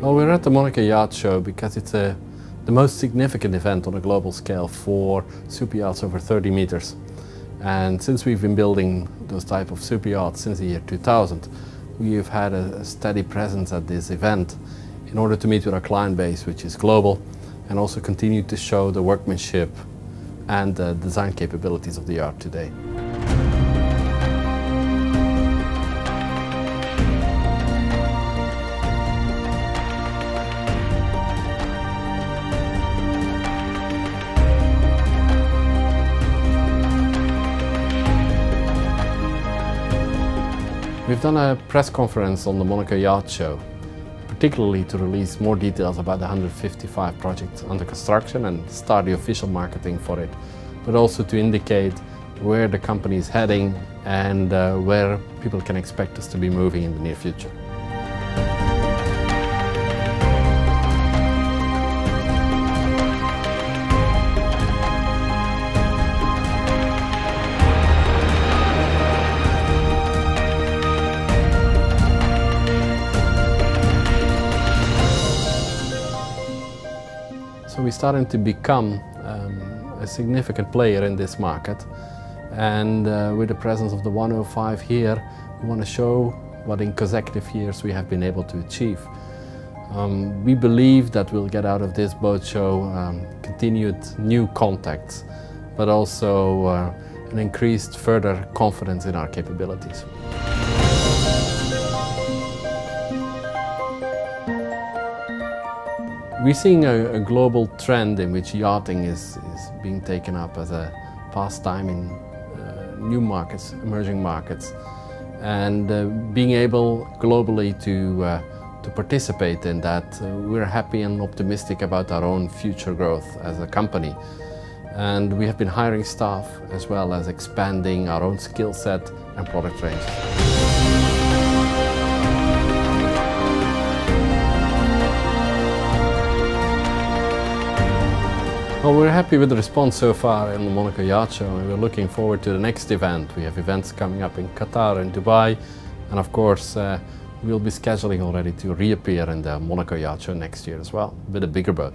Well, we're at the Monaco Yacht Show because it's the most significant event on a global scale for super yachts over 30 meters. And since we've been building those type of super yachts since the year 2000, we've had a steady presence at this event in order to meet with our client base, which is global, and also continue to show the workmanship and the design capabilities of the yacht today. We've done a press conference on the Monaco Yacht Show, particularly to release more details about the 155 projects under construction and start the official marketing for it, but also to indicate where the company is heading and where people can expect us to be moving in the near future. So we're starting to become a significant player in this market, and with the presence of the 105 here, we want to show what in consecutive years we have been able to achieve. We believe that we'll get out of this boat show continued new contacts, but also an increased further confidence in our capabilities. We're seeing a global trend in which yachting is being taken up as a pastime in new markets, emerging markets, and being able globally to participate in that, we're happy and optimistic about our own future growth as a company. And we have been hiring staff as well as expanding our own skill set and product range. Well, we're happy with the response so far in the Monaco Yacht Show, and we're looking forward to the next event. We have events coming up in Qatar and Dubai, and of course we'll be scheduling already to reappear in the Monaco Yacht Show next year as well, with a bigger boat.